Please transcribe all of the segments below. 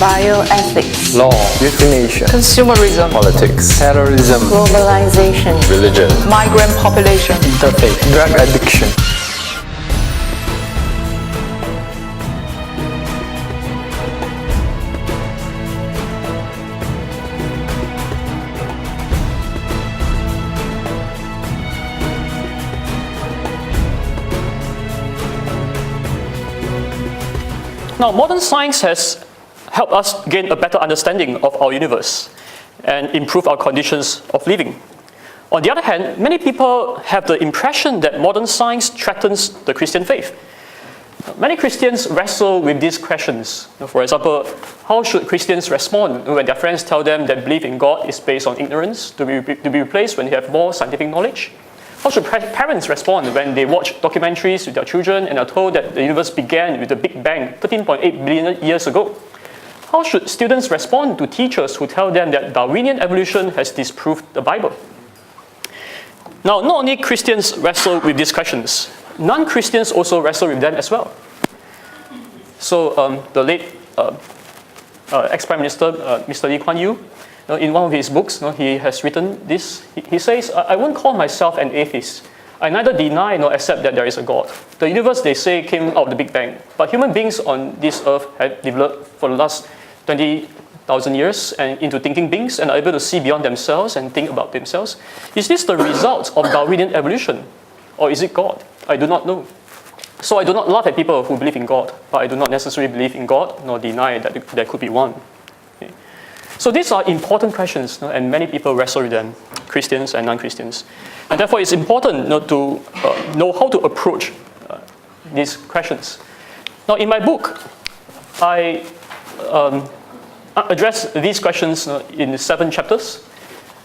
bioethics, law, euthanasia, consumerism, politics, terrorism, globalization, religion, migrant population, interfaith, drug addiction. Now, modern science has helped us gain a better understanding of our universe and improve our conditions of living. On the other hand, many people have the impression that modern science threatens the Christian faith. Many Christians wrestle with these questions. For example, how should Christians respond when their friends tell them that belief in God is based on ignorance, to be replaced when they have more scientific knowledge? How should parents respond when they watch documentaries with their children and are told that the universe began with the Big Bang 13.8 billion years ago? How should students respond to teachers who tell them that Darwinian evolution has disproved the Bible? Now, not only Christians wrestle with these questions, non-Christians also wrestle with them as well. So the late ex-Prime Minister, Mr. Lee Kuan Yew, in one of his books, he has written this. He says, I won't call myself an atheist. I neither deny nor accept that there is a God. The universe, they say, came out of the Big Bang. But human beings on this earth have developed for the last 20,000 years and into thinking beings and are able to see beyond themselves and think about themselves. Is this the result of Darwinian evolution? Or is it God? I do not know. So I do not laugh at people who believe in God, but I do not necessarily believe in God nor deny that there could be one. Okay. So these are important questions, and many people wrestle with them, Christians and non-Christians. And therefore it's important to know how to approach these questions. Now in my book, I address these questions in 7 chapters.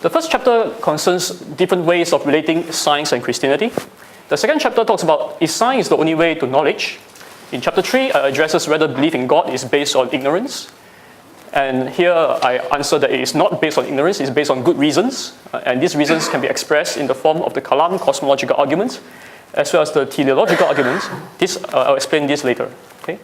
The first chapter concerns different ways of relating science and Christianity. The second chapter talks about, is science the only way to knowledge? In chapter 3, I addresses whether belief in God is based on ignorance. And here I answer that it is not based on ignorance, it's based on good reasons. And these reasons can be expressed in the form of the Kalam Cosmological Argument, as well as the Teleological Argument. I'll explain this later. Okay?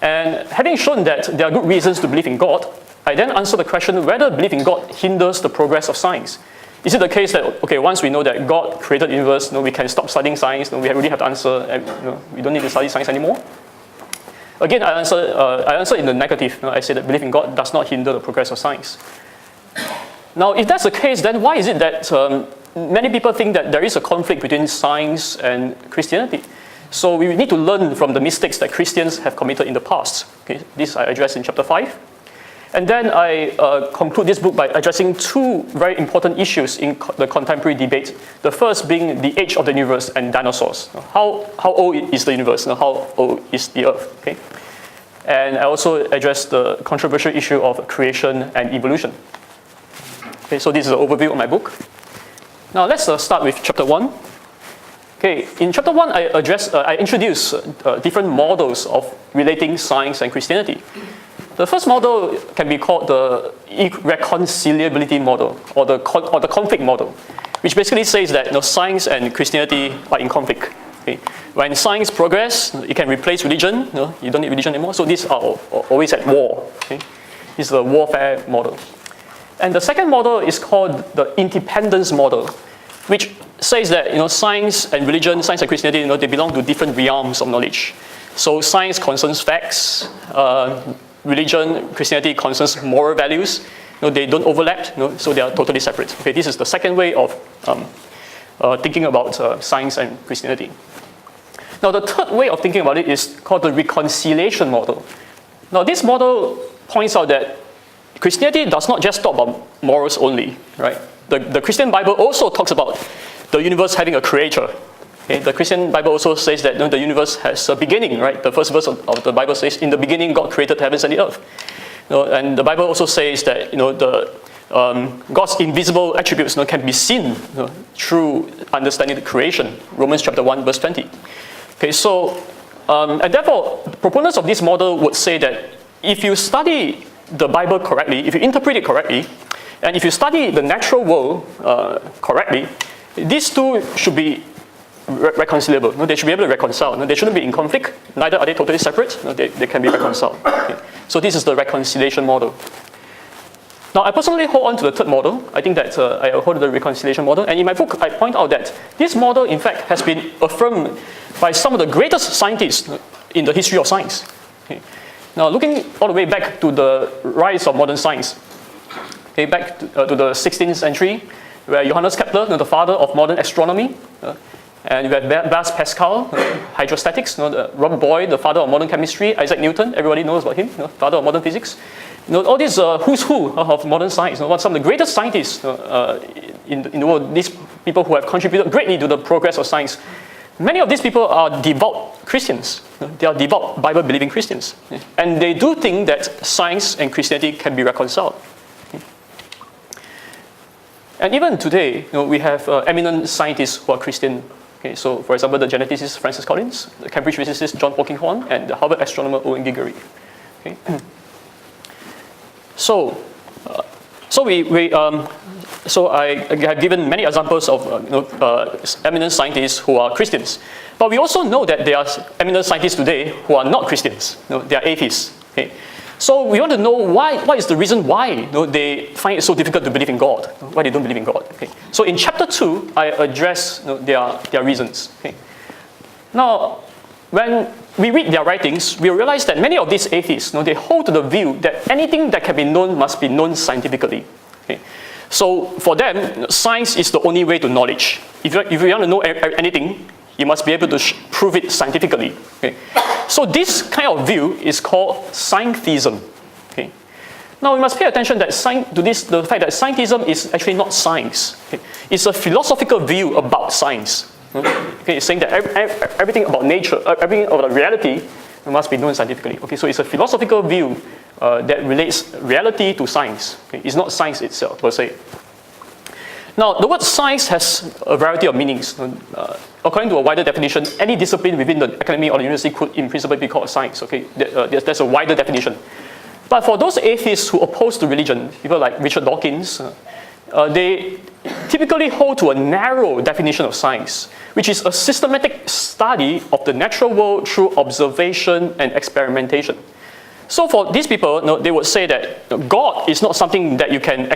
And having shown that there are good reasons to believe in God, I then answer the question whether belief in God hinders the progress of science. Is it the case that, okay, once we know that God created the universe, we can stop studying science, we really have to answer, we don't need to study science anymore? Again, I answer in the negative. I say that belief in God does not hinder the progress of science. Now, if that's the case, then why is it that many people think that there is a conflict between science and Christianity? So we need to learn from the mistakes that Christians have committed in the past. Okay, this I address in chapter 5. And then I conclude this book by addressing 2 very important issues in the contemporary debate. The first being the age of the universe and dinosaurs. How old is the universe? How old is the Earth? Okay? And I also address the controversial issue of creation and evolution. Okay, so this is an overview of my book. Now let's start with chapter 1. Okay, in chapter 1, I introduce different models of relating science and Christianity. The first model can be called the irreconcilability model, or the conflict model, which basically says that science and Christianity are in conflict. Okay? When science progresses, it can replace religion. You don't need religion anymore. So these are always at war. Okay? This is the warfare model. And the second model is called the independence model, which says that science and religion, science and Christianity, they belong to different realms of knowledge. So science concerns facts. Religion, Christianity concerns moral values. They don't overlap, so they are totally separate. Okay, this is the second way of thinking about science and Christianity. Now, the third way of thinking about it is called the reconciliation model. Now, this model points out that Christianity does not just talk about morals only, right? The Christian Bible also talks about the universe having a creator. Okay, the Christian Bible also says that the universe has a beginning, right? The first verse of the Bible says, in the beginning God created the heavens and the earth. And the Bible also says that God's invisible attributes can be seen through understanding the creation. Romans chapter 1 verse 20. Okay, so, and therefore, proponents of this model would say that if you study the Bible correctly, if you interpret it correctly, and if you study the natural world correctly, these two should be reconcilable. They should be able to reconcile. They shouldn't be in conflict. Neither are they totally separate. They can be reconciled. Okay. So this is the reconciliation model. Now, I personally hold on to the third model. I think that I hold the reconciliation model. And in my book, I point out that this model, in fact, has been affirmed by some of the greatest scientists in the history of science. Okay. Now, looking all the way back to the rise of modern science, okay, back to the 16th century, where Johannes Kepler, the father of modern astronomy, and we have Blaise Pascal, hydrostatics, Robert Boyle, the father of modern chemistry, Isaac Newton, everybody knows about him, father of modern physics. All these who's who of modern science, some of the greatest scientists in the world, these people who have contributed greatly to the progress of science. Many of these people are devout Christians. They are devout Bible-believing Christians. And they do think that science and Christianity can be reconciled. And even today, we have eminent scientists who are Christian. Okay, so, for example, the geneticist Francis Collins, the Cambridge physicist John Polkinghorne, and the Harvard astronomer Owen Gigery. Okay. So I have given many examples of eminent scientists who are Christians. But we also know that there are eminent scientists today who are not Christians. They are atheists. Okay? So we want to know what is the reason why they find it so difficult to believe in God, why they don't believe in God. Okay? So in chapter 2, I address their reasons. Okay? Now, when we read their writings, we realize that many of these atheists, they hold to the view that anything that can be known must be known scientifically. Okay? So for them, science is the only way to knowledge. If you want to know anything, you must be able to prove it scientifically. Okay? So this kind of view is called scientism. Okay? Now we must pay attention that the fact that scientism is actually not science. Okay? It's a philosophical view about science. Okay, it's saying that everything about nature, everything about reality must be known scientifically. Okay, so it's a philosophical view that relates reality to science. Okay, it's not science itself per se. Now, the word science has a variety of meanings. According to a wider definition, any discipline within the academy or the university could in principle be called science. Okay, there's a wider definition. But for those atheists who oppose to religion, people like Richard Dawkins, they typically hold to a narrow definition of science, which is a systematic study of the natural world through observation and experimentation. So for these people, they would say that God is not something that you can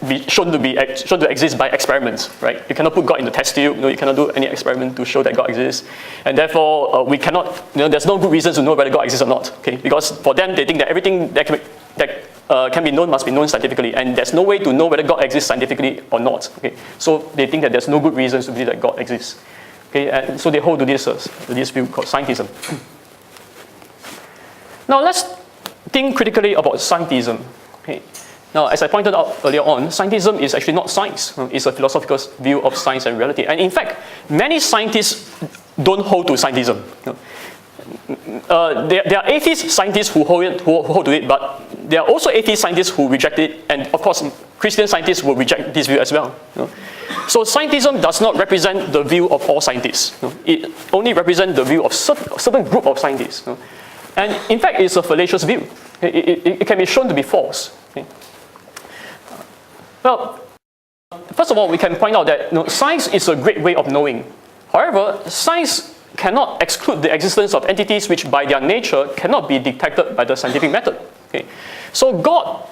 be shown to exist by experiments, right? You cannot put God in the test tube. You cannot do any experiment to show that God exists, and therefore we cannot. There's no good reason to know whether God exists or not. Okay, because for them they think that everything that can be known must be known scientifically, and there's no way to know whether God exists scientifically or not. Okay, so they think that there's no good reasons to believe that God exists. Okay, and so they hold to this view called scientism. Now let's think critically about scientism. Okay. Now, as I pointed out earlier on, scientism is actually not science. It's a philosophical view of science and reality. And in fact, many scientists don't hold to scientism. There are atheist scientists who hold to it, but there are also atheist scientists who reject it, and of course, Christian scientists will reject this view as well. So scientism does not represent the view of all scientists. It only represents the view of a certain group of scientists. And in fact, it's a fallacious view. It can be shown to be false. Okay. Well, first of all, we can point out that science is a great way of knowing. However, science cannot exclude the existence of entities which by their nature cannot be detected by the scientific method. Okay. So God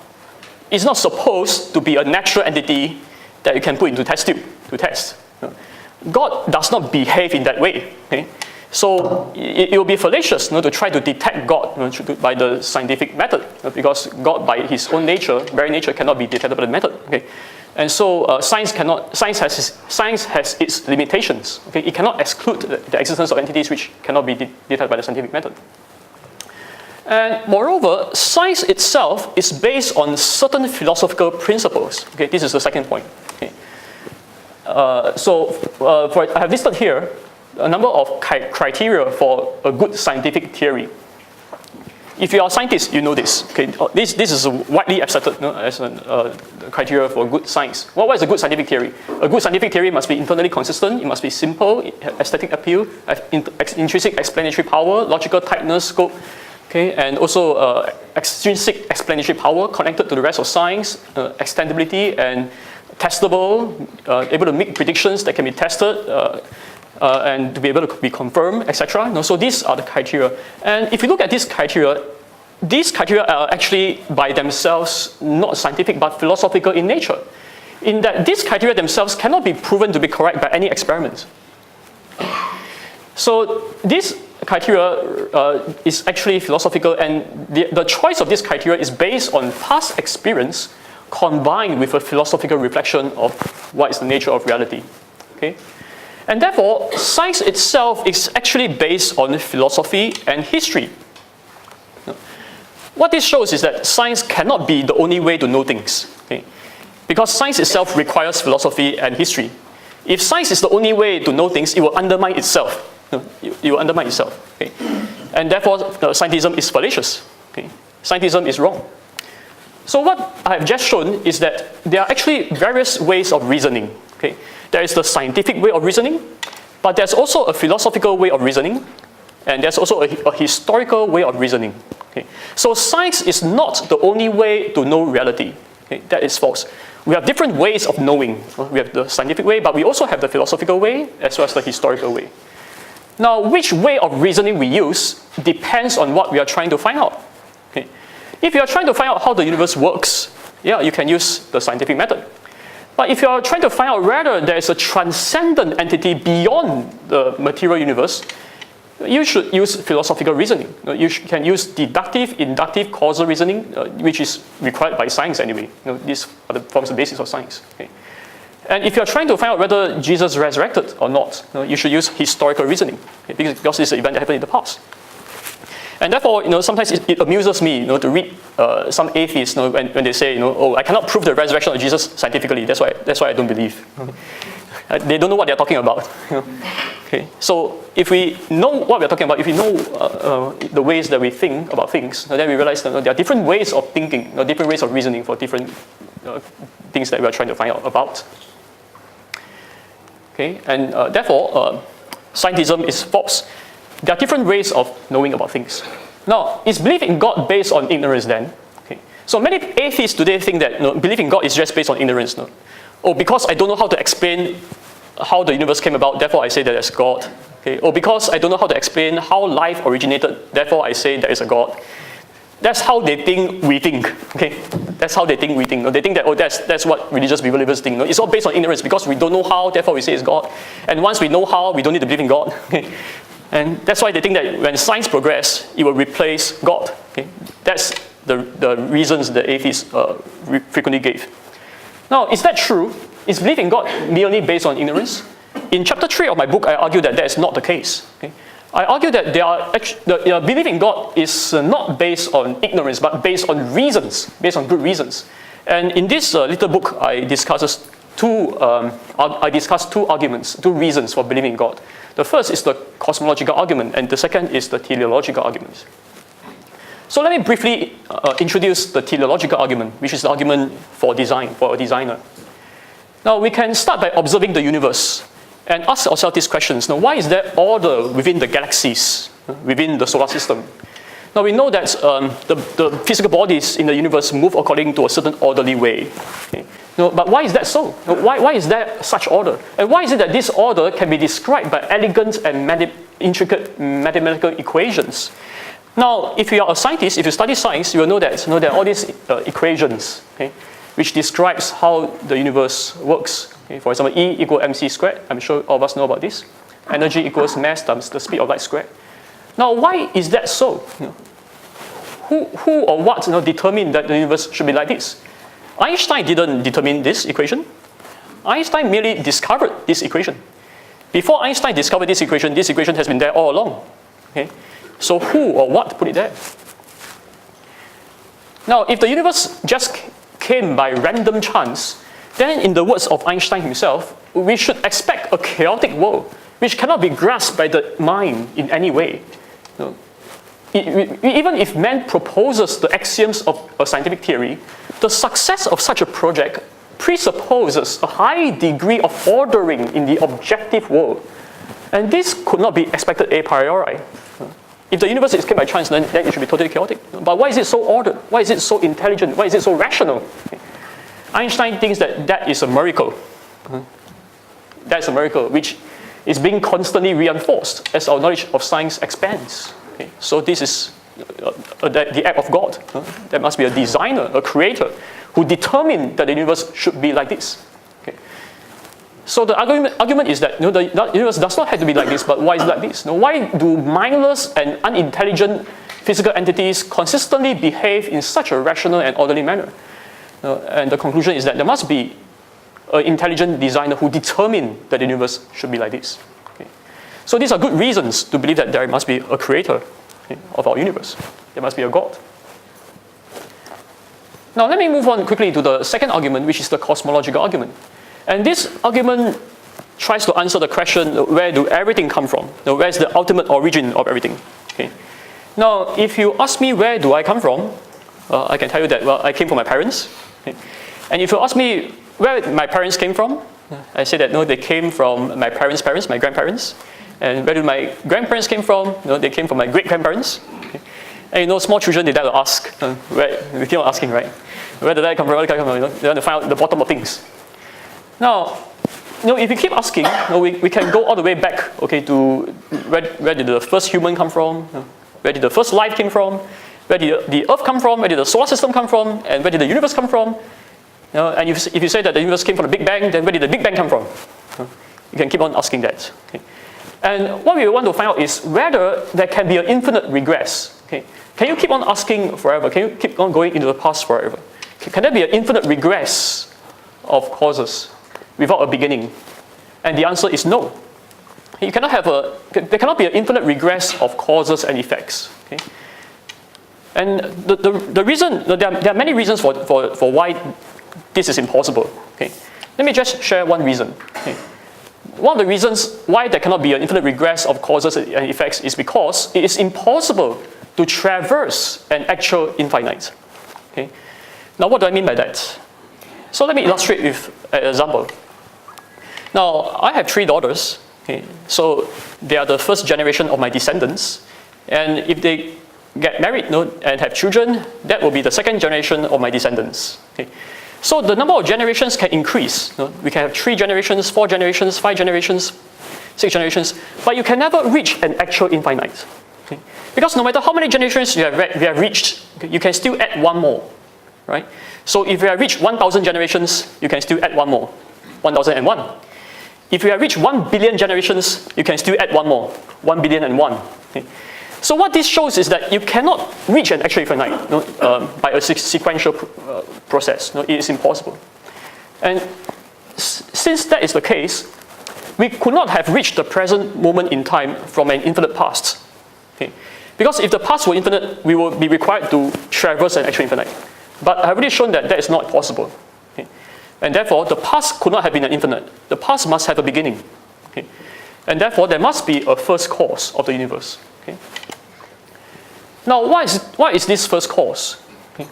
is not supposed to be a natural entity that you can put into test tube to test. God does not behave in that way. Okay. So it will be fallacious to try to detect God by the scientific method, because God by his own nature, very nature, cannot be detected by the method. Okay? And so science has its limitations. Okay? It cannot exclude the existence of entities which cannot be detected by the scientific method. And moreover, science itself is based on certain philosophical principles. Okay? This is the second point. Okay? I have listed here a number of criteria for a good scientific theory. If you are a scientist, you know this. Okay, this is widely accepted as a criteria for good science. What is a good scientific theory? A good scientific theory must be internally consistent. It must be simple, aesthetic appeal, intrinsic explanatory power, logical tightness, scope, okay, and also extrinsic explanatory power connected to the rest of science, extendability and testable, able to make predictions that can be tested. And to be able to be confirmed, etc. So these are the criteria. And if you look at these criteria, these criteria are actually by themselves not scientific but philosophical in nature, in that these criteria themselves cannot be proven to be correct by any experiment. So this criteria is actually philosophical, and the choice of this criteria is based on past experience combined with a philosophical reflection of what is the nature of reality. Okay? And therefore, science itself is actually based on philosophy and history. What this shows is that science cannot be the only way to know things. Okay? Because science itself requires philosophy and history. If science is the only way to know things, it will undermine itself. It will undermine itself. Okay? And therefore, scientism is fallacious. Okay? Scientism is wrong. So what I have just shown is that there are actually various ways of reasoning. Okay? There is the scientific way of reasoning, but there's also a philosophical way of reasoning, and there's also a historical way of reasoning. Okay? So science is not the only way to know reality. Okay? That is false. We have different ways of knowing. We have the scientific way, but we also have the philosophical way as well as the historical way. Now, which way of reasoning we use depends on what we are trying to find out. Okay? If you are trying to find out how the universe works, yeah, you can use the scientific method. But if you are trying to find out whether there is a transcendent entity beyond the material universe, you should use philosophical reasoning. You can use deductive, inductive, causal reasoning, which is required by science anyway. These forms the basis of science. Okay? And if you're trying to find out whether Jesus resurrected or not, you should use historical reasoning, okay? Because it's an event that happened in the past. And therefore, sometimes it amuses me, to read some atheists, when they say, oh, I cannot prove the resurrection of Jesus scientifically. That's why I don't believe. They don't know what they're talking about. Okay. So if we know what we're talking about, if we know the ways that we think about things, then we realize that there are different ways of thinking, different ways of reasoning for different things that we are trying to find out about. Okay. And therefore, scientism is false. There are different ways of knowing about things. Now, is belief in God based on ignorance then? Okay. So many atheists today think that belief in God is just based on ignorance. Oh, because I don't know how to explain how the universe came about, therefore I say that there's God. Okay. Or because I don't know how to explain how life originated, therefore I say there is a God. That's how they think we think. Okay. That's how they think we think. They think that that's what religious believers think. It's all based on ignorance because we don't know how, therefore we say it's God. And once we know how, we don't need to believe in God. Okay. And that's why they think that when science progresses, it will replace God. Okay? That's the reasons the atheists frequently gave. Now, is that true? Is belief in God merely based on ignorance? In chapter 3 of my book, I argue that is not the case. Okay? I argue that belief in God is not based on ignorance, but based on reasons, based on good reasons. And in this little book, I discuss two arguments, two reasons for believing in God. The first is the cosmological argument, and the second is the teleological argument. So let me briefly introduce the teleological argument, which is the argument for design, for a designer. Now, we can start by observing the universe and ask ourselves these questions. Now, why is there order within the galaxies, within the solar system? Now, we know that the physical bodies in the universe move according to a certain orderly way. Okay? But why is that so? Why is there such order? And why is it that this order can be described by elegant and intricate mathematical equations? Now, if you are a scientist, if you study science, you will know that there are all these equations, okay, which describes how the universe works. Okay? For example, E equals mc squared. I'm sure all of us know about this. Energy equals mass times the speed of light squared. Now, why is that so? Who or what determined that the universe should be like this? Einstein didn't determine this equation. Einstein merely discovered this equation. Before Einstein discovered this equation has been there all along. Okay? So who or what put it there? Now, if the universe just came by random chance, then in the words of Einstein himself, we should expect a chaotic world, which cannot be grasped by the mind in any way. Even if man proposes the axioms of a scientific theory, the success of such a project presupposes a high degree of ordering in the objective world. And this could not be expected a priori. If the universe is came by chance, then it should be totally chaotic. But why is it so ordered? Why is it so intelligent? Why is it so rational? Einstein thinks that is a miracle. That's a miracle which is being constantly reinforced as our knowledge of science expands. Okay? So this is the act of God. There must be a designer, a creator, who determined that the universe should be like this. Okay. So the argument is that the universe does not have to be like this, but why is it like this? Why do mindless and unintelligent physical entities consistently behave in such a rational and orderly manner? And the conclusion is that there must be an intelligent designer who determined that the universe should be like this. Okay. So these are good reasons to believe that there must be a creator of our universe. There must be a God. Now let me move on quickly to the second argument, which is the cosmological argument. And this argument tries to answer the question, where do everything come from? Where is the ultimate origin of everything? Okay. Now, if you ask me where do I come from, I can tell you that, well, I came from my parents. Okay. And if you ask me where my parents came from, I say that, no, they came from my parents' parents, my grandparents. And where do my grandparents came from? They came from my great-grandparents. Okay. And small children, they like to ask, we keep on asking, right? Where did I come from? Where did I come from? They want to find out the bottom of things. Now, if you keep asking, we can go all the way back, okay, to where did the first human come from? Where did the first life came from? Where did the Earth come from? Where did the solar system come from? And where did the universe come from? And if you say that the universe came from the Big Bang, then where did the Big Bang come from? You can keep on asking that. Okay. And what we want to find out is whether there can be an infinite regress. Okay. Can you keep on asking forever? Can you keep on going into the past forever? Can there be an infinite regress of causes without a beginning? And the answer is no. You cannot have there cannot be an infinite regress of causes and effects. Okay? And the reason, there are many reasons for why this is impossible. Okay? Let me just share one reason. Okay? One of the reasons why there cannot be an infinite regress of causes and effects is because it is impossible to traverse an actual infinite. Okay? Now, what do I mean by that? So let me illustrate with an example. Now, I have 3 daughters. Okay? So they are the first generation of my descendants. And if they get married and have children, that will be the second generation of my descendants. Okay? So the number of generations can increase. We can have 3 generations, 4 generations, 5 generations, 6 generations, but you can never reach an actual infinite. Okay? Because no matter how many generations we have reached, okay, you can still add one more. Right? So if we have reached 1,000 generations, you can still add one more, 1,001. If we have reached 1 billion generations, you can still add one more, 1,000,000,001. Okay? So what this shows is that you cannot reach an actual infinite by a sequential process. It is impossible. And since that is the case, we could not have reached the present moment in time from an infinite past. Okay? Because if the past were infinite, we would be required to traverse an actual infinite. But I've already shown that that is not possible. Okay? And therefore, the past could not have been an infinite. The past must have a beginning. Okay? And therefore, there must be a first cause of the universe. Okay? Now, what is this first cause? Okay.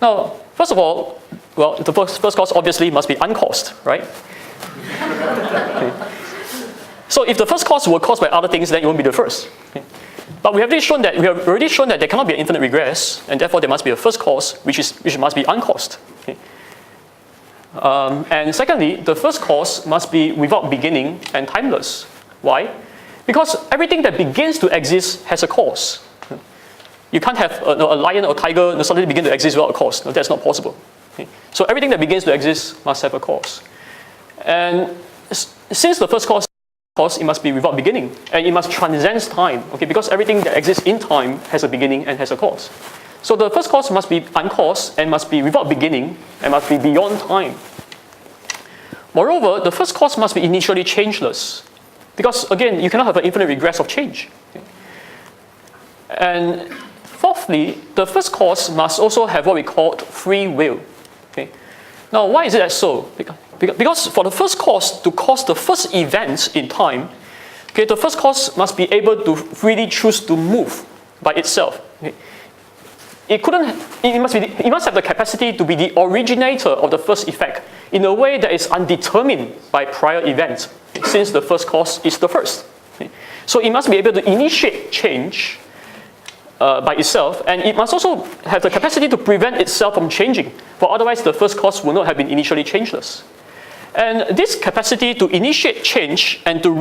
Now, first of all, well, the first cause obviously must be uncaused, right? Okay. So if the first cause were caused by other things, then it won't be the first. Okay. But we have already shown that there cannot be an infinite regress, and therefore there must be a first cause, which must be uncaused. Okay. And secondly, the first cause must be without beginning and timeless. Why? Because everything that begins to exist has a cause. You can't have a lion or tiger suddenly begin to exist without a cause. No, that's not possible. Okay? So everything that begins to exist must have a cause. And since the first cause, it must be without beginning, and it must transcend time. Okay? Because everything that exists in time has a beginning and has a cause. So the first cause must be uncaused and must be without beginning and must be beyond time. Moreover, the first cause must be initially changeless. Because again, you cannot have an infinite regress of change. Okay? And fourthly, the first cause must also have what we call free will. Okay? Now, why is it that so? Because for the first cause to cause the first events in time, okay, the first cause must be able to freely choose to move by itself. Okay? It must have the capacity to be the originator of the first effect in a way that is undetermined by prior events, since the first cause is the first. Okay? So it must be able to initiate change by itself, and it must also have the capacity to prevent itself from changing, for otherwise the first cause would not have been initially changeless. And this capacity to initiate change and to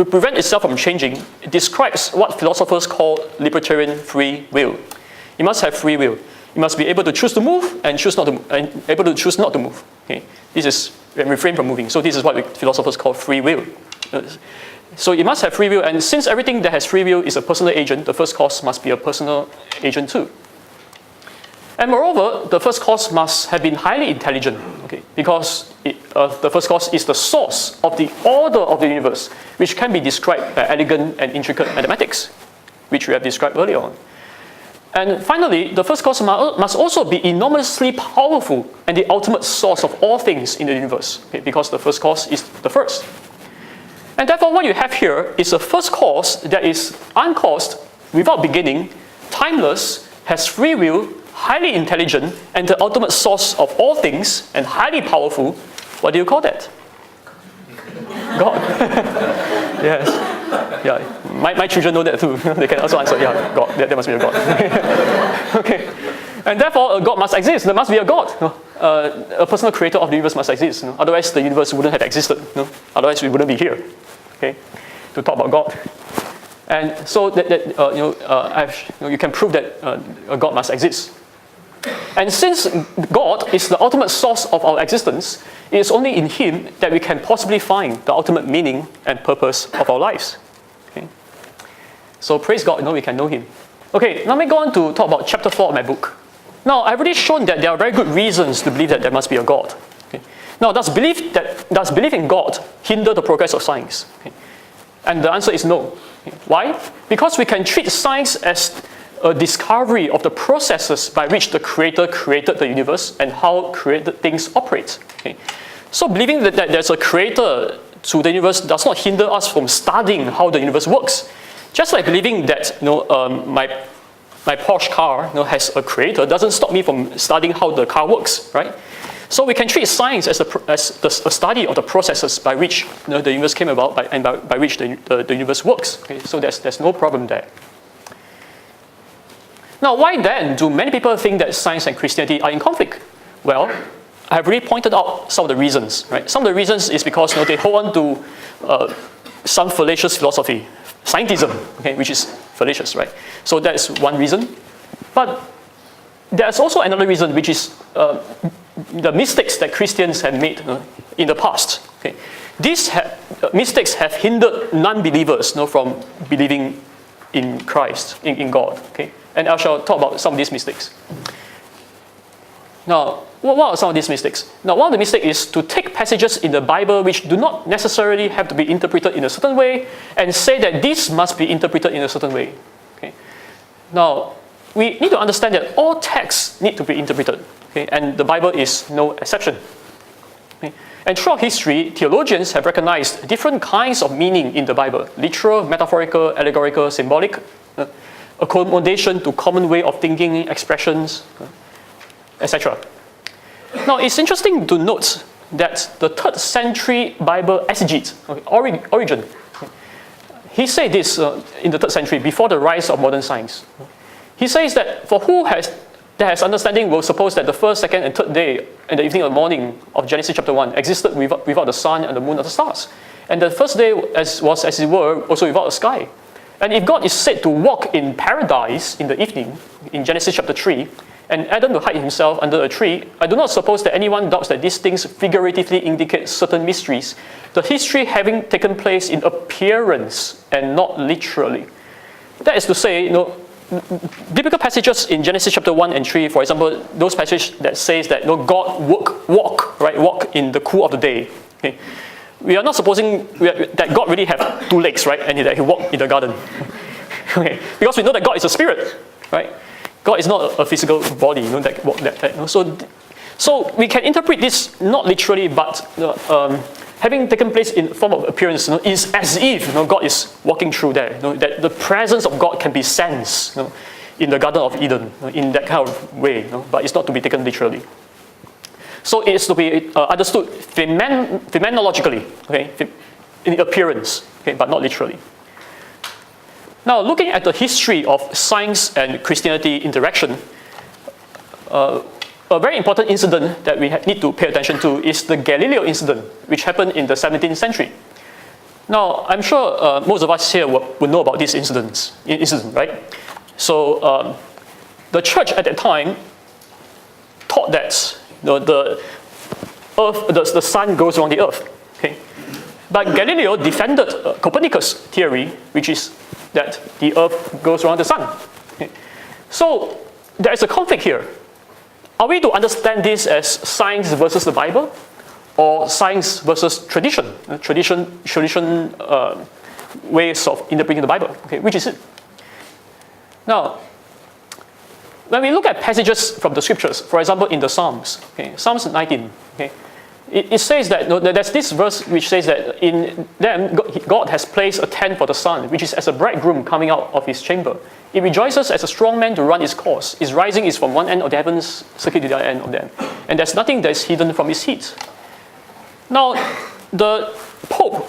prevent itself from changing describes what philosophers call libertarian free will. It must have free will. It must be able to choose to move and able to choose not to move. Okay? This is refrain from moving. So this is what philosophers call free will. So it must have free will, and since everything that has free will is a personal agent, the first cause must be a personal agent too. And moreover, the first cause must have been highly intelligent, okay? Because the first cause is the source of the order of the universe, which can be described by elegant and intricate mathematics, which we have described earlier on. And finally, the first cause must also be enormously powerful and the ultimate source of all things in the universe, okay? Because the first cause is the first. And therefore, what you have here is a first cause that is uncaused, without beginning, timeless, has free will, highly intelligent, and the ultimate source of all things, and highly powerful. What do you call that? God. Yes. Yeah. My children know that too. They can also answer, yeah, God. There must be a God. Okay. And therefore, a God must exist. There must be a God. A personal creator of the universe must exist. Otherwise, the universe wouldn't have existed. Otherwise, we wouldn't be here. Okay, to talk about God. And so you can prove that a God must exist. And since God is the ultimate source of our existence, it is only in Him that we can possibly find the ultimate meaning and purpose of our lives. Okay? So praise God, we can know Him. Okay, now let me go on to talk about chapter 4 of my book. Now, I've already shown that there are very good reasons to believe that there must be a God. Okay? Now, does belief in God hinder the progress of science? Okay? And the answer is no. Okay? Why? Because we can treat science as a discovery of the processes by which the Creator created the universe and how created things operate. Okay? So believing that there's a Creator to the universe does not hinder us from studying how the universe works. Just like believing that my Porsche car has a creator doesn't stop me from studying how the car works, right? So we can treat science as a study of the processes by which the universe came about and by which the universe works. Okay? So there's no problem there. Now, why then do many people think that science and Christianity are in conflict? Well, I have already pointed out some of the reasons. Right? Some of the reasons is because they hold on to some fallacious philosophy, scientism, okay, which is fallacious, right? So that's one reason. But there's also another reason, which is the mistakes that Christians have made in the past. Okay? These mistakes have hindered non-believers from believing in Christ, in God. Okay? And I shall talk about some of these mistakes. Now, what are some of these mistakes? Now, one of the mistakes is to take passages in the Bible which do not necessarily have to be interpreted in a certain way and say that this must be interpreted in a certain way. Okay? Now, we need to understand that all texts need to be interpreted, okay? And the Bible is no exception. Okay? And throughout history, theologians have recognized different kinds of meaning in the Bible: literal, metaphorical, allegorical, symbolic, accommodation to common way of thinking, expressions, etc. Now, it's interesting to note that the 3rd century Bible exegete, Origen, he said this in the 3rd century, before the rise of modern science. He says that for that has understanding will suppose that the 1st, 2nd, and 3rd day and the evening or morning of Genesis chapter 1 existed without the sun and the moon and the stars. And the 1st day was, as it were, also without a sky. And if God is said to walk in paradise in the evening, in Genesis chapter 3, and Adam to hide himself under a tree, I do not suppose that anyone doubts that these things figuratively indicate certain mysteries, the history having taken place in appearance and not literally. That is to say, biblical passages in Genesis chapter 1 and 3, for example, those passages that says that God walk in the cool of the day. Okay? We are not supposing that God really have 2 legs, right, and that He walked in the garden. Okay? Because we know that God is a spirit, right? God is not a physical body, that walk that. So we can interpret this not literally, but having taken place in form of appearance, is as if God is walking through there. That the presence of God can be sensed in the Garden of Eden, in that kind of way. But it's not to be taken literally. So it is to be understood phenomenologically, okay, in appearance, okay, but not literally. Now, looking at the history of science and Christianity interaction, a very important incident that we need to pay attention to is the Galileo incident, which happened in the 17th century. Now, I'm sure most of us here would know about this incident, right? So, the church at that time taught that the earth, the sun goes around the earth. Okay? But Galileo defended Copernicus' theory, which is that the earth goes around the sun. Okay? So there is a conflict here. Are we to understand this as science versus the Bible, or science versus tradition? Tradition ways of interpreting the Bible. Okay, which is it? Now, when we look at passages from the scriptures, for example, in the Psalms, okay, Psalms 19, okay, it says that there's this verse which says that in them God has placed a tent for the sun, which is as a bridegroom coming out of his chamber. It rejoices as a strong man to run its course. Its rising is from one end of the heavens, circuit to the other end of them. And there's nothing that is hidden from its heat. Now, the Pope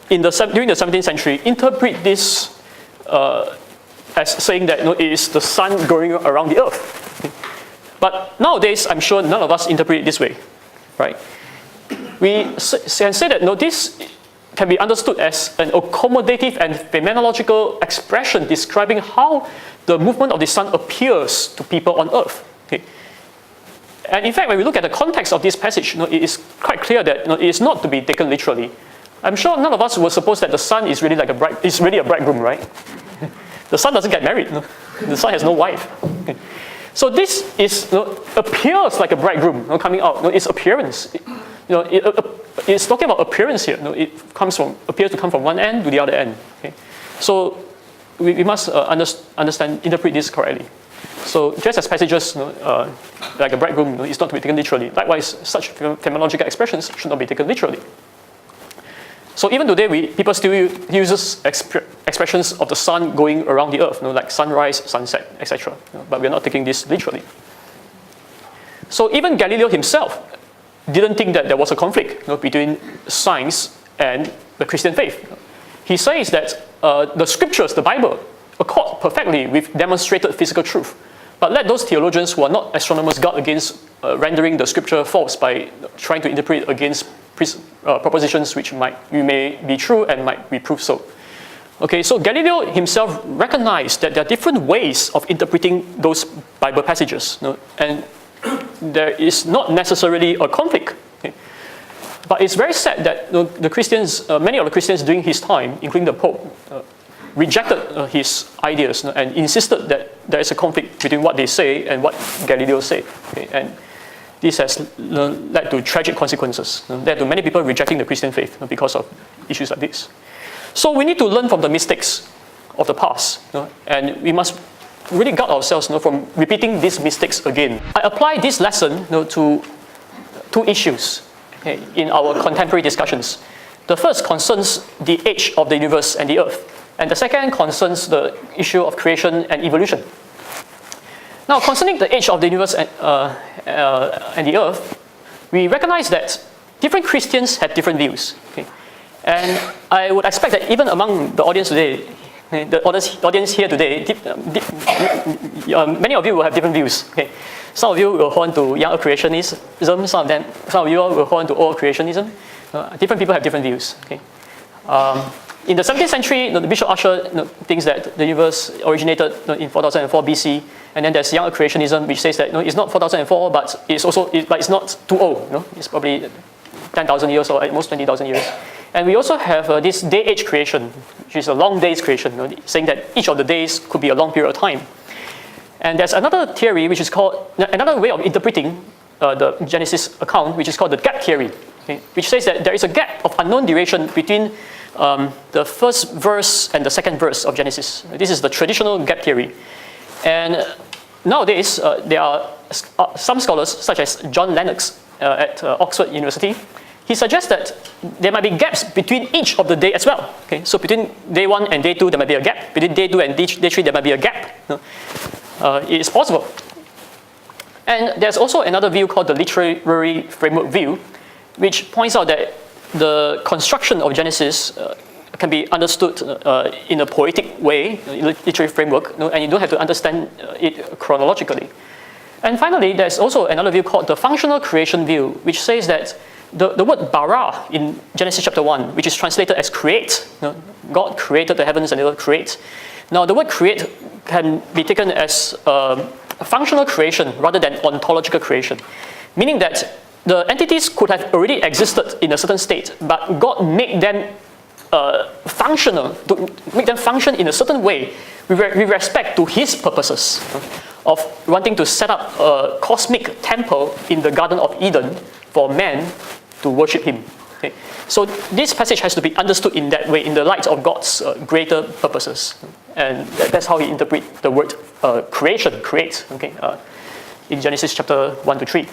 during the 17th century interpret this as saying that it is the sun going around the earth. But nowadays, I'm sure none of us interpret it this way, right? We can say that this can be understood as an accommodative and phenomenological expression describing how the movement of the sun appears to people on earth. Okay? And in fact, when we look at the context of this passage, it is quite clear that it is not to be taken literally. I'm sure none of us will suppose that the sun is really like a bridegroom, right? The sun doesn't get married. The sun has no wife. Okay. So this appears like a bridegroom coming out. Its appearance. It's talking about appearance here. It appears to come from one end to the other end. Okay? So we must interpret this correctly. So just as passages like a bridegroom is not to be taken literally, likewise such phenomenological expressions should not be taken literally. So even today, people still use expressions of the sun going around the earth, like sunrise, sunset, etc. But we're not taking this literally. So even Galileo himself didn't think that there was a conflict between science and the Christian faith. He says that the scriptures, the Bible, accord perfectly with demonstrated physical truth. But let those theologians who are not astronomers guard against rendering the scripture false by trying to interpret against propositions which may be true and might be proved so. Okay, so Galileo himself recognized that there are different ways of interpreting those Bible passages, and there is not necessarily a conflict. Okay? But it's very sad that the Christians, many of the Christians during his time, including the Pope, rejected his ideas and insisted that there is a conflict between what they say and what Galileo said. Okay? And this has led to tragic consequences, led to many people rejecting the Christian faith because of issues like this. So we need to learn from the mistakes of the past, and we must really guard ourselves from repeating these mistakes again. I apply this lesson to two issues in our contemporary discussions. The first concerns the age of the universe and the earth, and the second concerns the issue of creation and evolution. Now, concerning the age of the universe and the earth, we recognize that different Christians have different views. Okay? And I would expect that even among the audience today, the audience here today, many of you will have different views. Okay? Some of you will hold on to young creationism, some of you will hold on to old creationism. Different people have different views. Okay? In the 17th century, the Bishop Ussher thinks that the universe originated in 4004 BC, and then there's young creationism, which says that it's not 4004, but it's not too old. It's probably 10,000 years or at most 20,000 years. And we also have this day-age creation, which is a long days creation, saying that each of the days could be a long period of time. And there's another theory, which is called another way of interpreting the Genesis account, which is called the gap theory, which says that there is a gap of unknown duration between the first verse and the second verse of Genesis. This is the traditional gap theory. And nowadays, there are some scholars, such as John Lennox at Oxford University. He suggests that there might be gaps between each of the day as well. Okay? So between day 1 and day 2, there might be a gap. Between day 2 and day 3, there might be a gap. It is possible. And there's also another view called the literary framework view, which points out that the construction of Genesis can be understood in a poetic way, literary framework, and you don't have to understand it chronologically. And finally, there's also another view called the functional creation view, which says that the word bara in Genesis chapter 1, which is translated as create, God created the heavens and the earth, create. Now, the word create can be taken as functional creation rather than ontological creation, meaning that the entities could have already existed in a certain state, but God made them functional, to make them function in a certain way with respect to His purposes of wanting to set up a cosmic temple in the Garden of Eden for man to worship Him. Okay? So this passage has to be understood in that way, in the light of God's greater purposes, and that's how He interprets the word creation, create, okay, in Genesis chapter 1 to 3.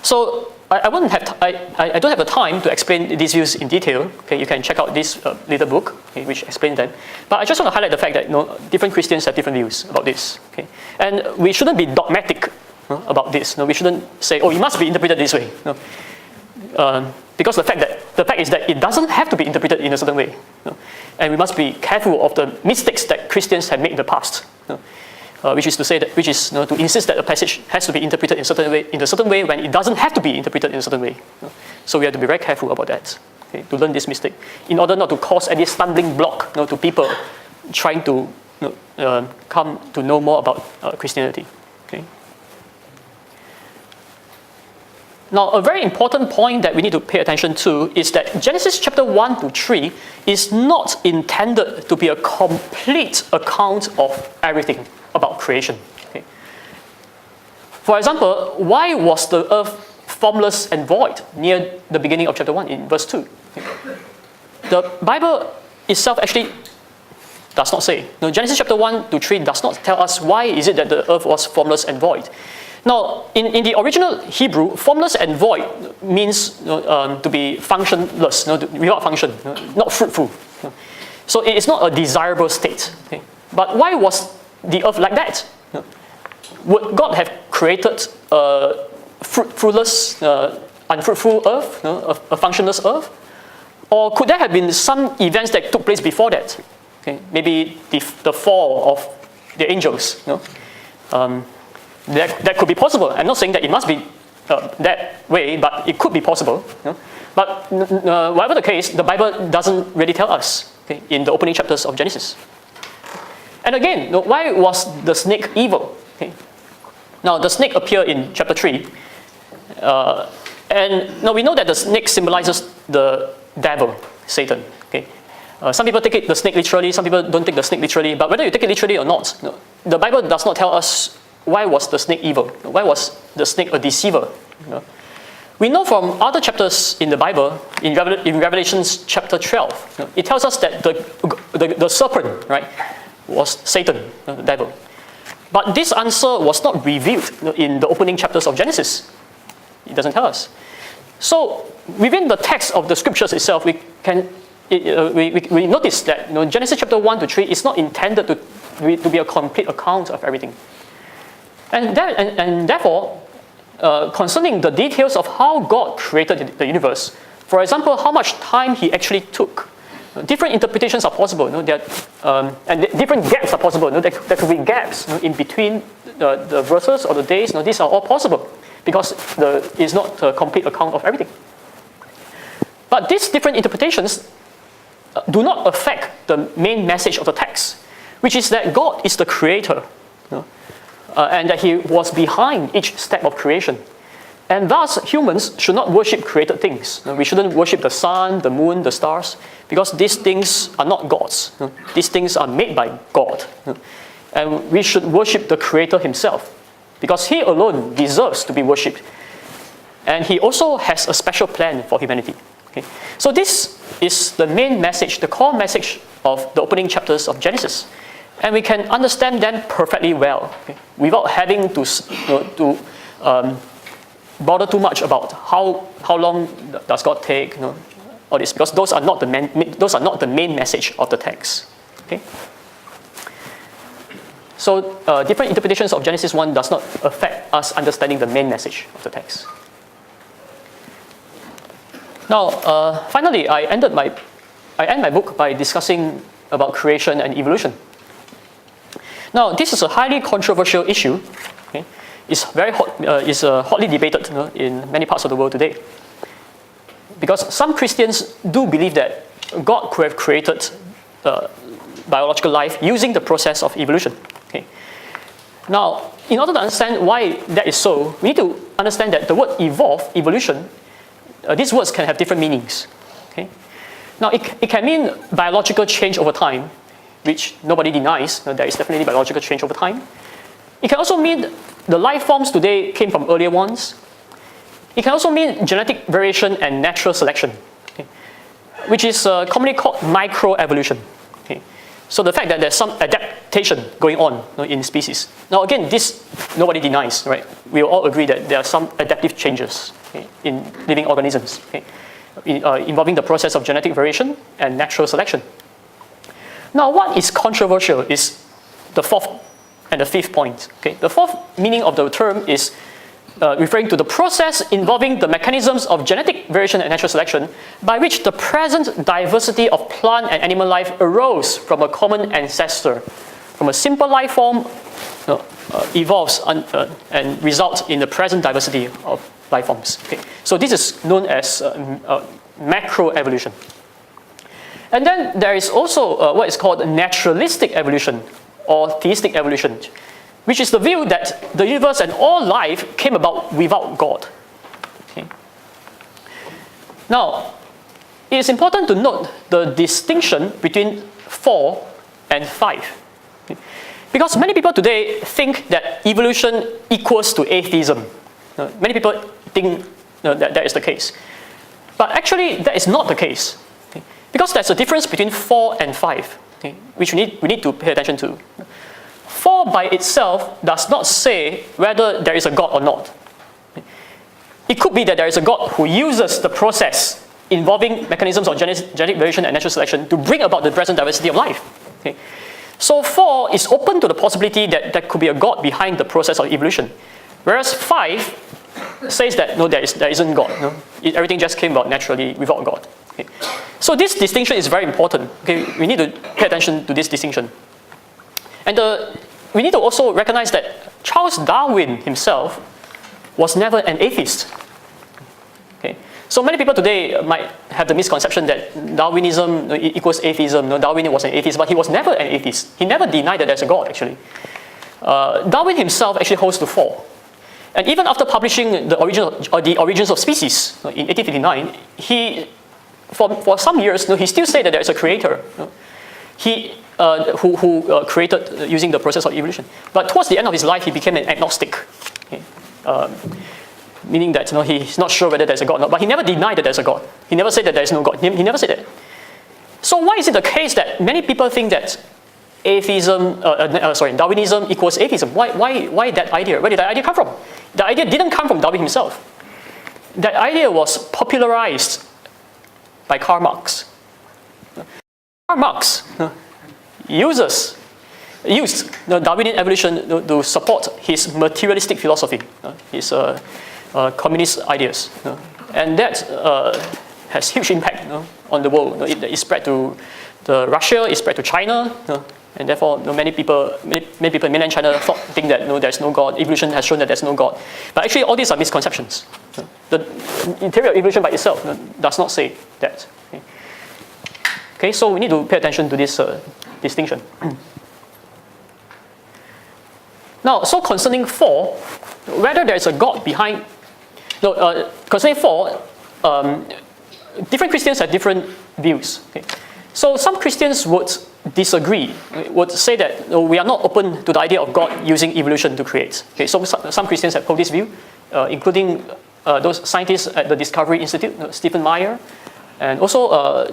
So I don't have the time to explain these views in detail. Okay, you can check out this little book, okay, which explains them. But I just want to highlight the fact that different Christians have different views about this. Okay, and we shouldn't be dogmatic about this. We shouldn't say, "Oh, it must be interpreted this way." Because the fact is that it doesn't have to be interpreted in a certain way, and we must be careful of the mistakes that Christians have made in the past. Which is to insist that a passage has to be interpreted in a certain way when it doesn't have to be interpreted in a certain way. So we have to be very careful about that, okay, to learn this mistake, in order not to cause any stumbling block to people trying to come to know more about Christianity. Okay. Now, a very important point that we need to pay attention to is that Genesis chapter 1 to 3 is not intended to be a complete account of everything about creation. Okay. For example, why was the earth formless and void near the beginning of chapter 1 in verse 2? Okay. The Bible itself actually does not say. Genesis chapter 1 to 3 does not tell us why is it that the earth was formless and void. Now, in the original Hebrew, formless and void means to be functionless, without function, not fruitful. So it is not a desirable state. Okay. But why was the earth like that? Would God have created a fruitless, unfruitful earth, a functionless earth? Or could there have been some events that took place before that? Okay. Maybe the fall of the angels. That could be possible. I'm not saying that it must be that way, but it could be possible. But whatever the case, the Bible doesn't really tell us, okay, in the opening chapters of Genesis. And again, why was the snake evil? Okay. Now, the snake appeared in chapter 3. And now we know that the snake symbolizes the devil, Satan. Okay. Some people take the snake literally, some people don't take the snake literally. But whether you take it literally or not, the Bible does not tell us why was the snake evil? Why was the snake a deceiver? We know from other chapters in the Bible, in Revelation chapter 12, it tells us that the serpent, right, was Satan, the devil. But this answer was not revealed in the opening chapters of Genesis. It doesn't tell us. So within the text of the scriptures itself, we notice that Genesis chapter 1 to 3 is not intended to be a complete account of everything. And therefore, concerning the details of how God created the universe, for example, how much time He actually took, different interpretations are possible. And different gaps are possible. There could be gaps in between the verses or the days. These are all possible because it's not a complete account of everything. But these different interpretations do not affect the main message of the text, which is that God is the creator. And that He was behind each step of creation. And thus, humans should not worship created things. We shouldn't worship the sun, the moon, the stars, because these things are not gods. These things are made by God. And we should worship the Creator Himself, because He alone deserves to be worshipped. And He also has a special plan for humanity. Okay? So this is the main message, the core message of the opening chapters of Genesis. And we can understand them perfectly well, okay, without having to bother too much about how long does God take, all this, because those are not the main message of the text. Okay. So different interpretations of Genesis 1 does not affect us understanding the main message of the text. Now, finally, I end my book by discussing about creation and evolution. Now, this is a highly controversial issue. Okay? It's hotly debated in many parts of the world today. Because some Christians do believe that God could have created biological life using the process of evolution. Okay? Now, in order to understand why that is so, we need to understand that the word evolve, evolution, these words can have different meanings. Okay? Now, it can mean biological change over time, which nobody denies. There is definitely biological change over time. It can also mean the life forms today came from earlier ones. It can also mean genetic variation and natural selection, okay, which is commonly called macroevolution. Okay. So the fact that there's some adaptation going on in species. Now again, this nobody denies, right? We all agree that there are some adaptive changes, okay, in living organisms, okay, involving the process of genetic variation and natural selection. Now what is controversial is the fourth and the fifth point. Okay? The fourth meaning of the term is referring to the process involving the mechanisms of genetic variation and natural selection by which the present diversity of plant and animal life arose from a common ancestor, from a simple life form evolves and results in the present diversity of life forms. Okay? So this is known as macroevolution. And then there is also what is called naturalistic evolution or theistic evolution, which is the view that the universe and all life came about without God. Okay. Now, it is important to note the distinction between 4 and 5. Okay. Because many people today think that evolution equals to atheism. Many people think that that is the case. But actually, that is not the case. Okay. Because there's a difference between 4 and 5, okay, which we need to pay attention to. 4 by itself does not say whether there is a God or not. It could be that there is a God who uses the process involving mechanisms of genetic variation and natural selection to bring about the present diversity of life. Okay. So 4 is open to the possibility that there could be a God behind the process of evolution. Whereas 5 says that no, there isn't God. No? Everything just came about naturally without God. Okay. So this distinction is very important. Okay. We need to pay attention to this distinction. And we need to also recognize that Charles Darwin himself was never an atheist. Okay? So many people today might have the misconception that Darwinism equals atheism. No, Darwin was an atheist, but he was never an atheist. He never denied that there's a God, actually. Darwin himself actually holds to 4. And even after publishing the Origins of Species in 1859, for some years, he still said that there is a creator. Who created using the process of evolution. But towards the end of his life, he became an agnostic. Okay? Meaning that he's not sure whether there's a God or not. But he never denied that there's a God. He never said that there's no God. He never said that. So why is it the case that many people think that Darwinism equals atheism? Why that idea? Where did that idea come from? The idea didn't come from Darwin himself. That idea was popularized by Karl Marx. Karl Marx used Darwinian evolution to support his materialistic philosophy, his communist ideas. And that has huge impact on the world. It spread to Russia, it spread to China, and therefore many people in mainland China think that there's no God. Evolution has shown that there's no God. But actually all these are misconceptions. The theory of evolution by itself does not say that. Okay, so we need to pay attention to this distinction. Now, so concerning 4, whether there is a God behind, concerning 4, different Christians have different views. Okay. So some Christians would disagree, would say that we are not open to the idea of God using evolution to create. Okay, so some Christians have held this view, including those scientists at the Discovery Institute, Stephen Meyer, and also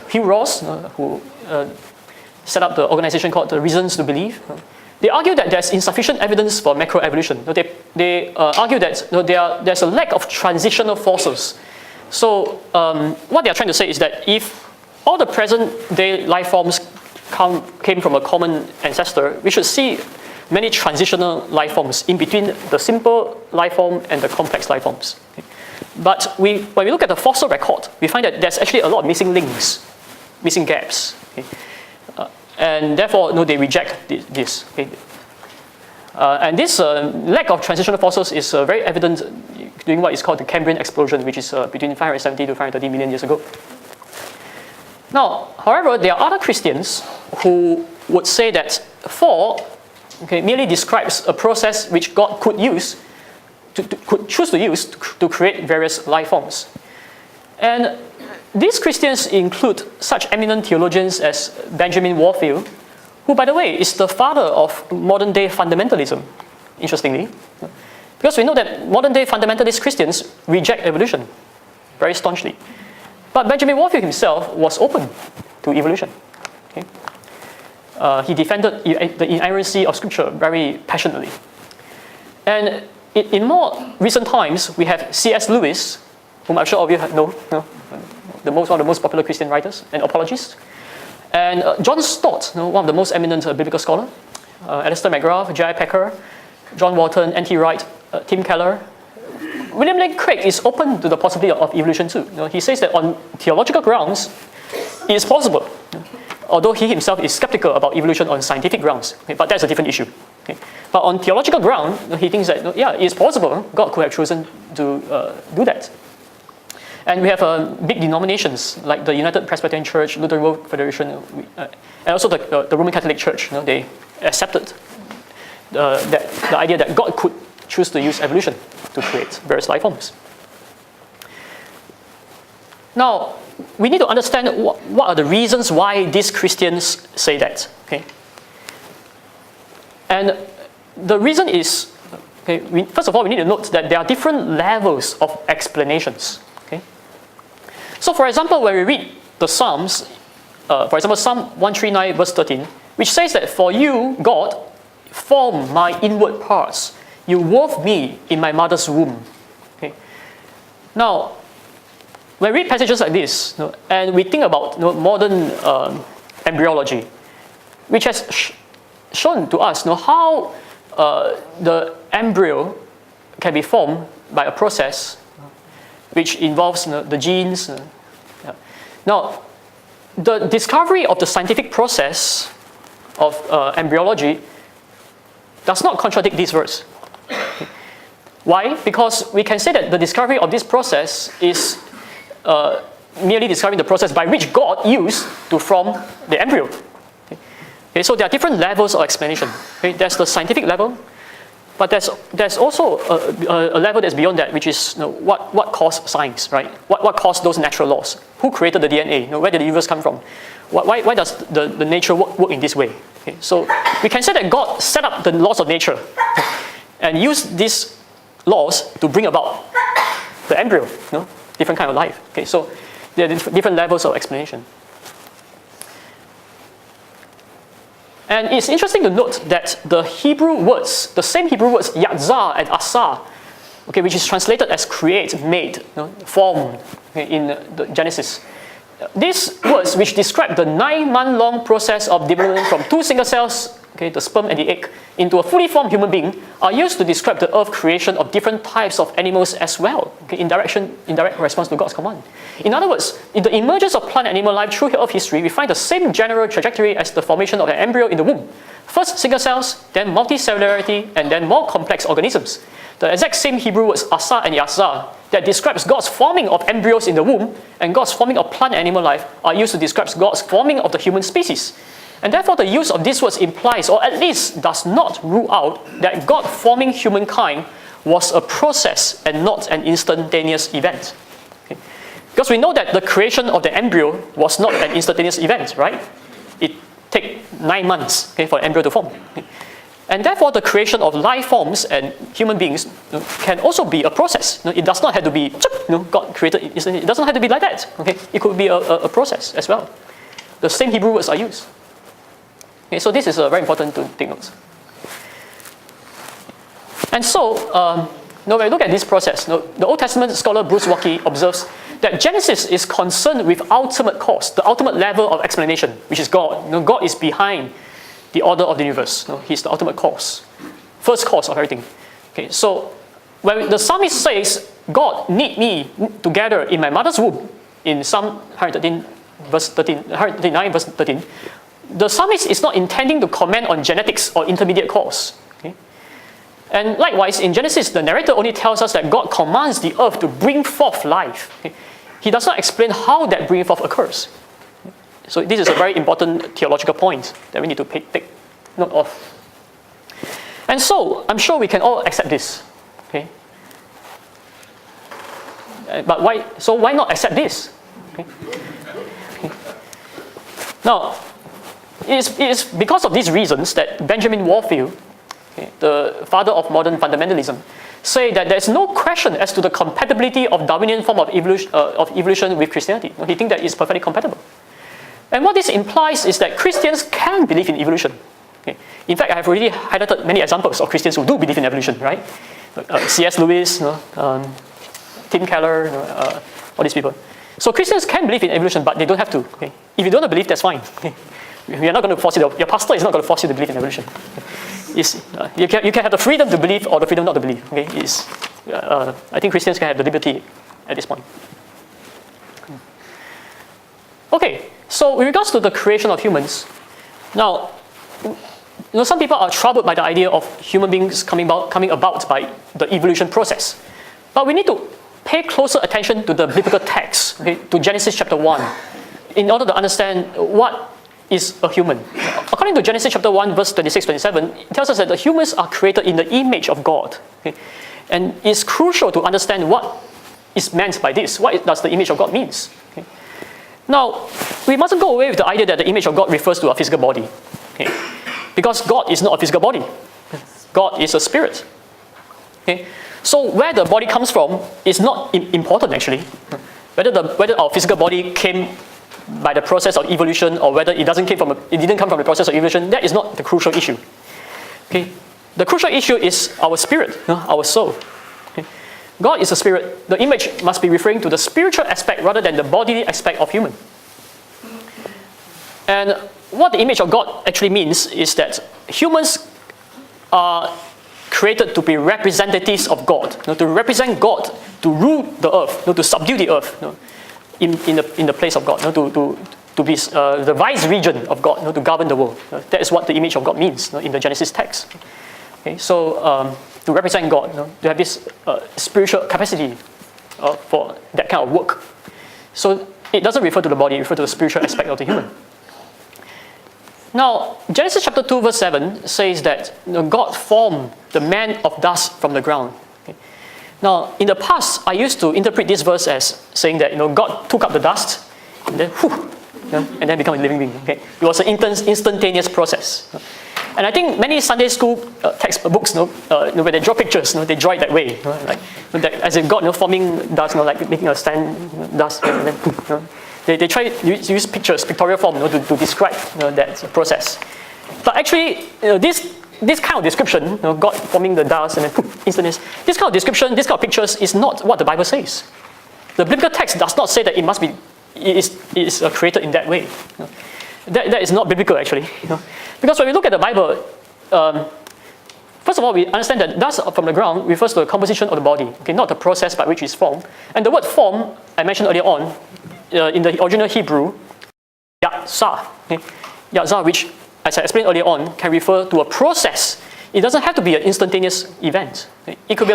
Hugh Ross, who set up the organization called the Reasons to Believe. They argue that there's insufficient evidence for macroevolution. They argue that there's a lack of transitional forces. So what they are trying to say is that if all the present-day life forms came from a common ancestor, we should see many transitional life forms in between the simple life form and the complex life forms. Okay. But when we look at the fossil record, we find that there's actually a lot of missing links, missing gaps. Okay. And therefore, they reject this. Okay. And this lack of transitional fossils is very evident during what is called the Cambrian explosion, which is between 570 to 530 million years ago. Now, however, there are other Christians who would say that 4 merely describes a process which God could use, could choose to use to create various life forms. And these Christians include such eminent theologians as Benjamin Warfield, who, by the way, is the father of modern-day fundamentalism, interestingly. Because we know that modern-day fundamentalist Christians reject evolution very staunchly. But Benjamin Warfield himself was open to evolution. Okay? He defended the inerrancy of Scripture very passionately. And in more recent times, we have C.S. Lewis, whom I'm sure all of you know, one of the most popular Christian writers and apologists. And John Stott, one of the most eminent biblical scholars. Alistair McGrath, J.I. Packer, John Walton, N.T. Wright, Tim Keller. William Lane Craig is open to the possibility of evolution too. He says that on theological grounds, it is possible. Although he himself is skeptical about evolution on scientific grounds. But that's a different issue. But on theological ground, he thinks that, yeah, it is possible. God could have chosen to do that. And we have big denominations like the United Presbyterian Church, Lutheran World Federation, and also the Roman Catholic Church. They accepted the idea that God could choose to use evolution to create various life forms. Now, we need to understand what are the reasons why these Christians say that. Okay? And the reason is, first of all, we need to note that there are different levels of explanations. Okay? So, for example, when we read the Psalms, for example, Psalm 139 verse 13, which says that for you, God, formed my inward parts. You wove me in my mother's womb. Okay? Now, when we read passages like this, and we think about modern embryology, which has shown to us how the embryo can be formed by a process which involves the genes. Now, the discovery of the scientific process of embryology does not contradict this verse. Why? Because we can say that the discovery of this process is merely discovering the process by which God used to form the embryo. Okay, so there are different levels of explanation. Okay, there's the scientific level, but there's also a level that's beyond that, which is what caused science, right? What caused those natural laws? Who created the DNA? Where did the universe come from? Why does the nature work in this way? Okay, so we can say that God set up the laws of nature and used these laws to bring about the embryo, different kind of life. Okay, so there are different levels of explanation. And it's interesting to note that the Hebrew words, the same Hebrew words, yatzar and asar, okay, which is translated as create, made, formed, okay, in the Genesis. These words, which describe the 9-month-long process of development from 2 single cells, okay, the sperm and the egg, into a fully formed human being, are used to describe the earth creation of different types of animals as well, okay, in direct response to God's command. In other words, in the emergence of plant and animal life through earth history, we find the same general trajectory as the formation of an embryo in the womb. First single cells, then multicellularity, and then more complex organisms. The exact same Hebrew words asar and yazar that describes God's forming of embryos in the womb and God's forming of plant and animal life are used to describe God's forming of the human species. And therefore the use of these words implies, or at least does not rule out, that God forming humankind was a process and not an instantaneous event. Okay? Because we know that the creation of the embryo was not an instantaneous event, right? It takes 9 months, okay, for an embryo to form. Okay? And therefore the creation of life forms and human beings can also be a process. It does not have to be, God created it instantly. It doesn't have to be like that. Okay? It could be a process as well. The same Hebrew words are used. Okay, so this is very important to take note. And so, when we look at this process, the Old Testament scholar Bruce Walkie observes that Genesis is concerned with ultimate cause, the ultimate level of explanation, which is God. God is behind the order of the universe. He's the ultimate cause, first cause of everything. Okay, so when the psalmist says, God knit me together in my mother's womb, in Psalm 139 verse 13, the psalmist is not intending to comment on genetics or intermediate cause. Okay? And likewise, in Genesis, the narrator only tells us that God commands the earth to bring forth life. Okay? He does not explain how that bringing forth occurs. So this is a very important theological point that we need to take note of. And so, I'm sure we can all accept this. Okay? But why? So why not accept this? Okay? Okay. Now, it is because of these reasons that Benjamin Warfield, okay, the father of modern fundamentalism, say that there is no question as to the compatibility of Darwinian form of evolution with Christianity. He thinks that it's perfectly compatible. And what this implies is that Christians can believe in evolution. Okay. In fact, I have already highlighted many examples of Christians who do believe in evolution, right? C.S. Lewis, Tim Keller, all these people. So Christians can believe in evolution, but they don't have to. Okay? If you don't want to believe, that's fine. Okay? We are not going to force you. Your pastor is not going to force you to believe in evolution. You can have the freedom to believe or the freedom not to believe. Okay? I think Christians can have the liberty at this point. Okay, so with regards to the creation of humans, now, some people are troubled by the idea of human beings coming about by the evolution process. But we need to pay closer attention to the biblical text, okay, to Genesis chapter 1, in order to understand what is a human. According to Genesis chapter 1, verse 26-27, it tells us that the humans are created in the image of God. Okay? And it's crucial to understand what is meant by this. What does the image of God means? Okay? Now, we mustn't go away with the idea that the image of God refers to a physical body. Okay? Because God is not a physical body. God is a spirit. Okay? So where the body comes from is not important actually. Whether our physical body came by the process of evolution or whether it didn't come from the process of evolution, that is not the crucial issue. Okay? The crucial issue is our spirit, our soul. Okay? God is a spirit. The image must be referring to the spiritual aspect rather than the bodily aspect of human. And what the image of God actually means is that humans are created to be representatives of God, to represent God, to rule the earth, to subdue the earth, in the place of God, to be the vice regent of God, to govern the world. That is what the image of God means in the Genesis text. Okay, so to represent God, to have this spiritual capacity for that kind of work. So it doesn't refer to the body; it refers to the spiritual aspect of the human. Now, Genesis chapter 2 verse 7 says that God formed the man of dust from the ground. Okay. Now, in the past, I used to interpret this verse as saying that God took up the dust and then become a living being. Okay. It was an instantaneous process. And I think many Sunday school textbooks, when they draw pictures, they draw it that way. As if God forming dust, like making a stand dust, and then They try to use pictures, pictorial form, to describe that process. But actually, this kind of description, God forming the dust and then instantaneous, this kind of description, this kind of pictures is not what the Bible says. The biblical text does not say that it is created in that way. That is not biblical actually. Because when we look at the Bible, first of all, we understand that dust from the ground refers to the composition of the body, okay, not the process by which it's formed. And the word form, I mentioned earlier on, in the original Hebrew, yatzah, okay? Yatzah, which, as I explained earlier on, can refer to a process. It doesn't have to be an instantaneous event. Okay? It could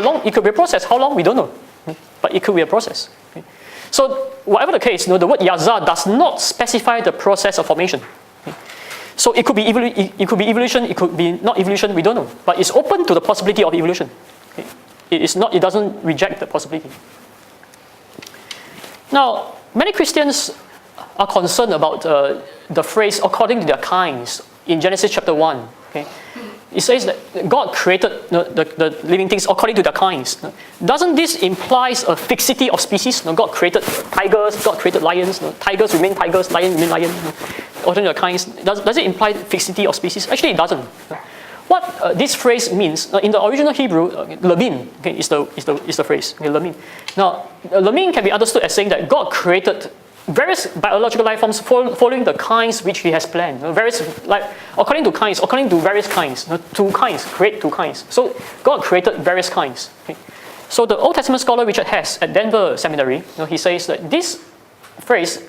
be a process. How long? We don't know. Okay? But it could be a process. Okay? So, whatever the case, the word yatzah does not specify the process of formation. Okay? So it could be evolution, it could be not evolution, we don't know. But it's open to the possibility of evolution. Okay? It doesn't reject the possibility. Now, many Christians are concerned about the phrase "according to their kinds" in Genesis chapter 1. Okay? It says that God created the living things according to their kinds. Doesn't this imply a fixity of species? God created tigers, God created lions. Tigers remain tigers, lions remain lions. According to their kinds. Does it imply fixity of species? Actually, it doesn't. What this phrase means, in the original Hebrew, lemim, okay, is the phrase, okay, lemim. Now, lemim can be understood as saying that God created various biological life forms following the kinds which He has planned. According to various kinds, two kinds, create two kinds. So God created various kinds. Okay. So the Old Testament scholar Richard Hess at Denver Seminary, he says that this phrase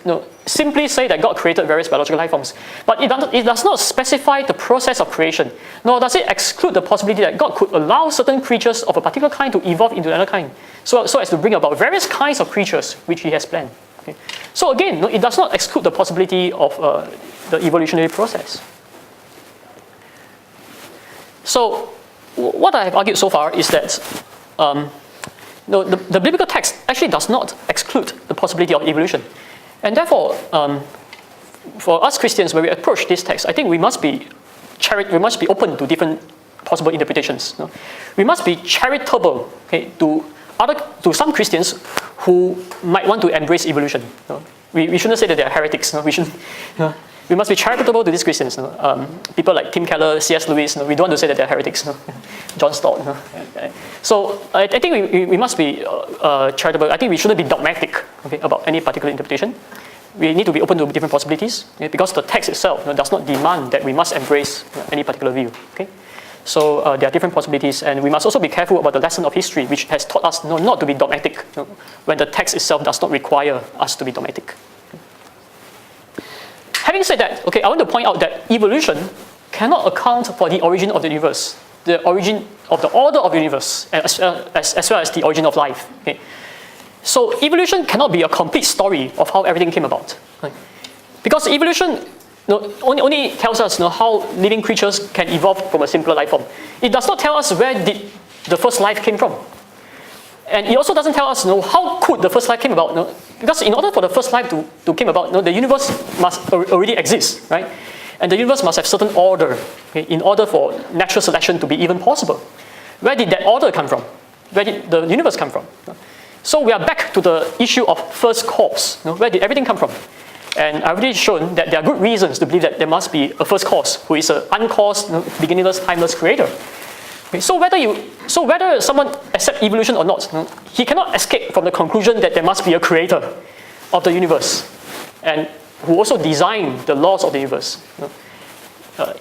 simply say that God created various biological life forms, but it does not specify the process of creation, nor does it exclude the possibility that God could allow certain creatures of a particular kind to evolve into another kind, so as to bring about various kinds of creatures which He has planned. Okay. So again, it does not exclude the possibility of the evolutionary process. So what I have argued so far is that the biblical text actually does not exclude the possibility of evolution. And therefore, for us Christians, when we approach this text, I think we must be open to different possible interpretations. We must be charitable, okay, to some Christians who might want to embrace evolution. We shouldn't say that they are heretics. We must be charitable to these Christians. People like Tim Keller, C.S. Lewis, we don't want to say that they're heretics. John Stott. So I think we must be charitable. I think we shouldn't be dogmatic, okay, about any particular interpretation. We need to be open to different possibilities, okay, because the text itself does not demand that we must embrace any particular view. Okay? So there are different possibilities, and we must also be careful about the lesson of history, which has taught us not to be dogmatic when the text itself does not require us to be dogmatic. Having said that, okay, I want to point out that evolution cannot account for the origin of the universe, the origin of the order of the universe, as well as the origin of life. Okay? So evolution cannot be a complete story of how everything came about. Right? Because evolution only tells us how living creatures can evolve from a simpler life form. It does not tell us where did the first life came from. And it also doesn't tell us how could the first life came about. Because in order for the first life to came about, the universe must already exist, right? And the universe must have certain order, okay, in order for natural selection to be even possible. Where did that order come from? Where did the universe come from? So we are back to the issue of first cause. Where did everything come from? And I've already shown that there are good reasons to believe that there must be a first cause who is an uncaused, beginningless, timeless creator. Okay, so whether someone accepts evolution or not, he cannot escape from the conclusion that there must be a creator of the universe, and who also designed the laws of the universe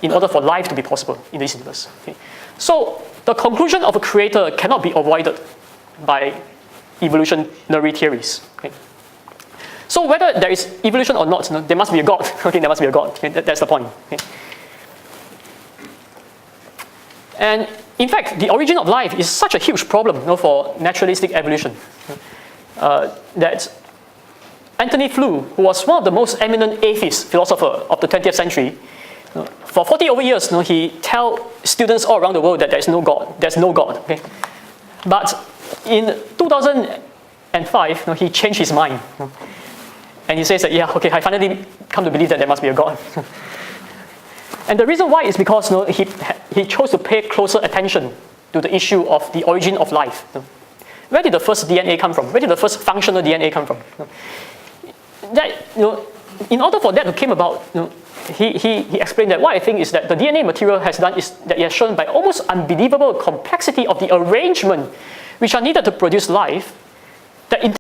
in order for life to be possible in this universe. Okay? So the conclusion of a creator cannot be avoided by evolutionary theories. Okay? So whether there is evolution or not, there must be a God. Okay, there must be a God. Okay? That's the point. Okay? And in fact, the origin of life is such a huge problem for naturalistic evolution that Anthony Flew, who was one of the most eminent atheist philosopher of the 20th century, for 40 over years, he tells students all around the world that there is no God. There's no God. Okay? But in 2005, he changed his mind. And he says that, yeah, okay, I finally come to believe that there must be a God. And the reason why is because he chose to pay closer attention to the issue of the origin of life. Where did the first DNA come from? Where did the first functional DNA come from? That, in order for that to come about, he explained that what I think is that the DNA material has done is that it has shown by almost unbelievable complexity of the arrangement which are needed to produce life, that